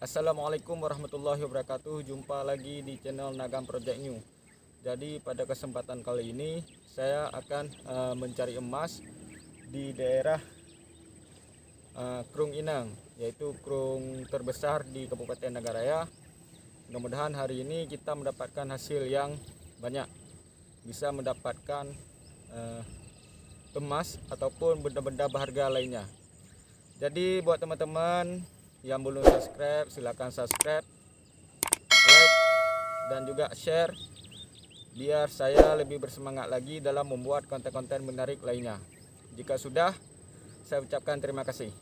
Assalamualaikum warahmatullahi wabarakatuh. Jumpa lagi di channel Nagam Project New. Jadi pada kesempatan kali ini saya akan mencari emas di daerah Krung Inang, yaitu krung terbesar di Kabupaten Nagaraya. Mudah-mudahan hari ini kita mendapatkan hasil yang banyak, bisa mendapatkan emas ataupun benda-benda berharga lainnya. Jadi buat teman-teman yang belum subscribe, silakan subscribe, like, dan juga share biar saya lebih bersemangat lagi dalam membuat konten-konten menarik lainnya. Jika sudah, saya ucapkan terima kasih.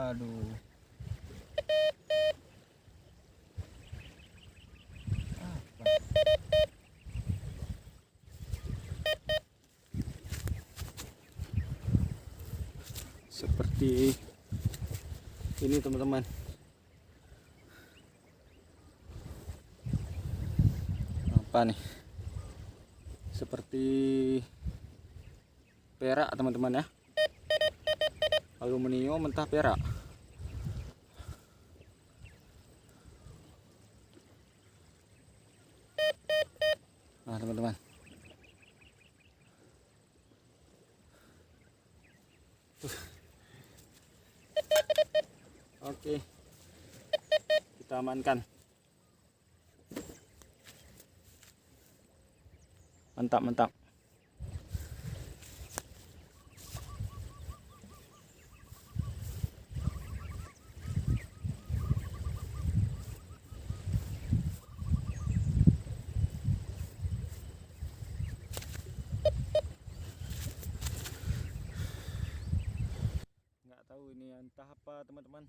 Aduh. Apa? Seperti ini teman-teman. Apa nih? Seperti perak teman-teman ya. Aluminium mentah perak. Nah teman-teman, oke, kita amankan. Mantap. Nggak tahu ini entah apa teman-teman.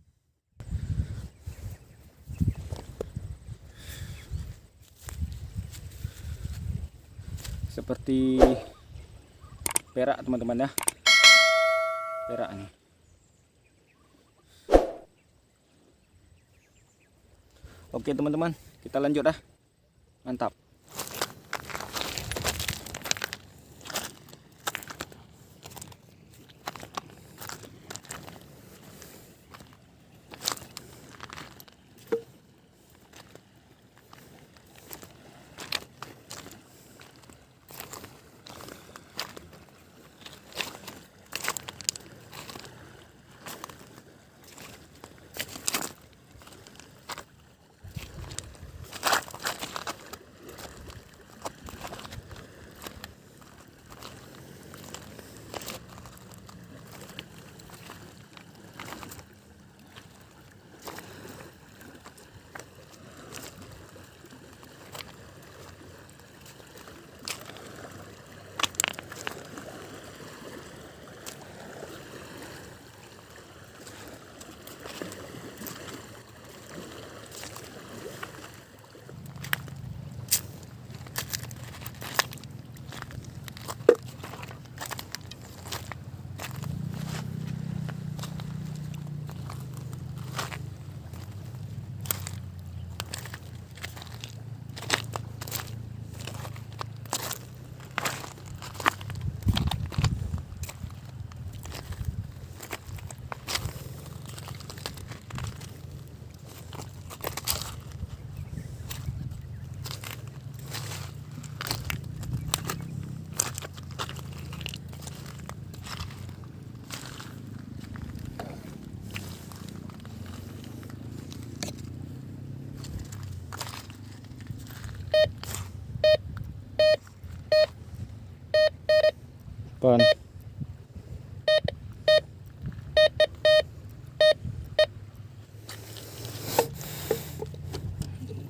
Seperti perak teman-teman ya. Perak nih. Oke teman-teman, kita lanjut dah. Mantap. Pon.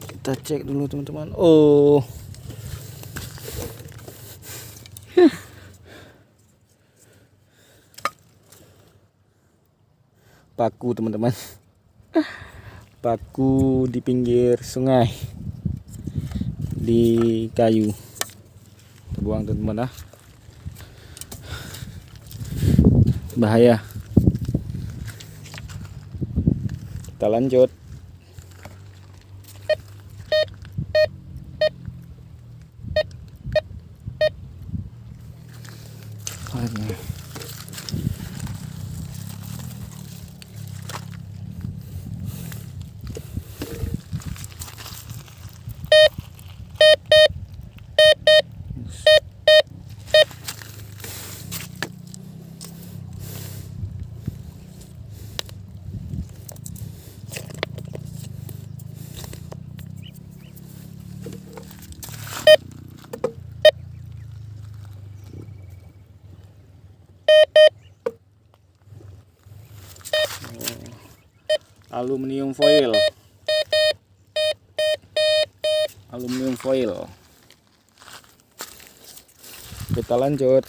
Kita cek dulu teman-teman. Oh. Paku teman-teman. Paku di pinggir sungai. Di kayu. Kita buang teman-teman lah. Bahaya. Kita lanjut. Aluminium foil. Kita lanjut.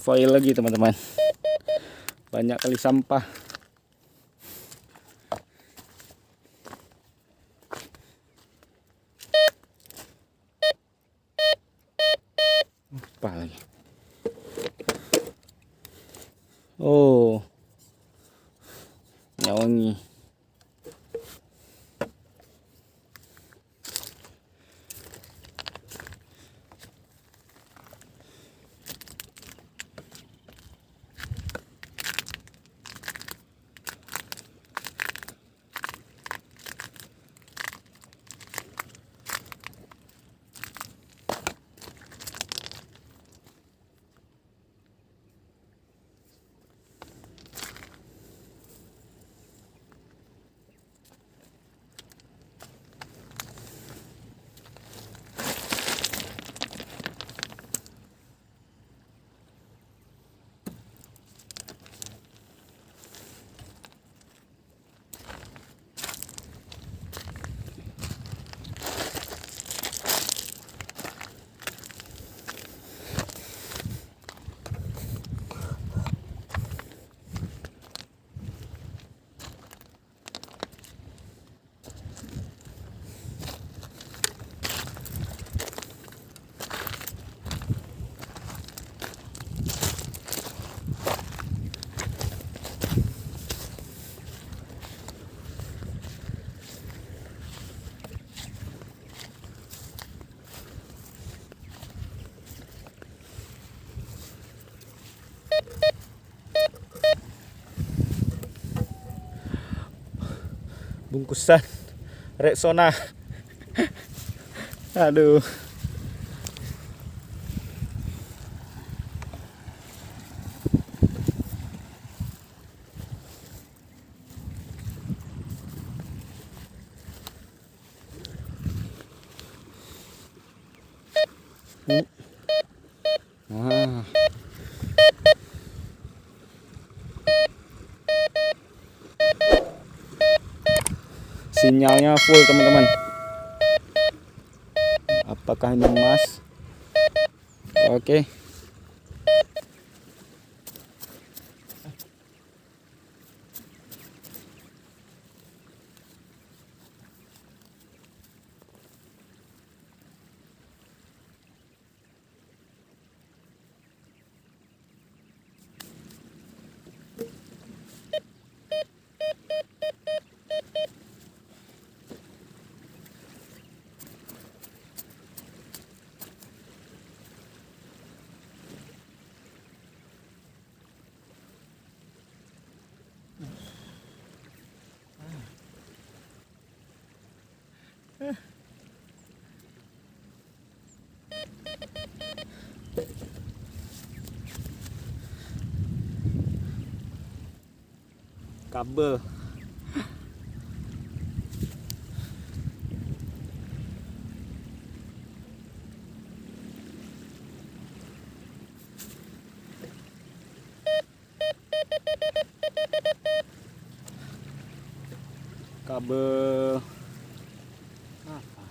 foil lagi teman-teman. Banyak kali sampah. Apa lagi? Oh, minyak wangi. Bungkusan Rexona. Aduh. Nah. Sinyalnya full teman-teman. Apakah ini emas? Oke. Kabel. Kabel apa?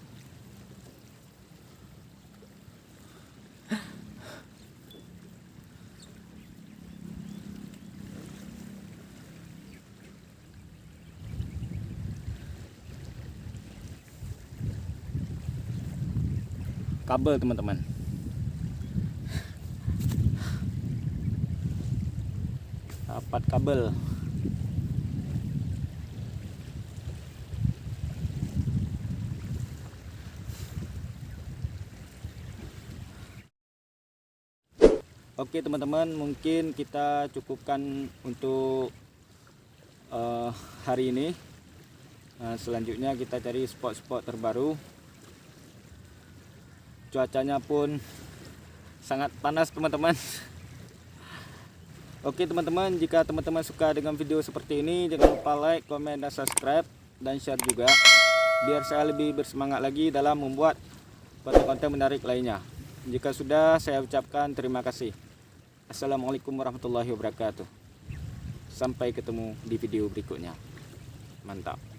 Kabel teman-teman. Dapat kabel. Oke teman-teman, mungkin kita cukupkan untuk hari ini. Selanjutnya kita cari spot-spot terbaru. Cuacanya pun sangat panas teman-teman. Oke teman-teman, jika teman-teman suka dengan video seperti ini, jangan lupa like, komen, dan subscribe, dan share juga, biar saya lebih bersemangat lagi dalam membuat konten-konten menarik lainnya. Jika sudah, saya ucapkan terima kasih. Assalamualaikum warahmatullahi wabarakatuh. Sampai ketemu di video berikutnya. Mantap.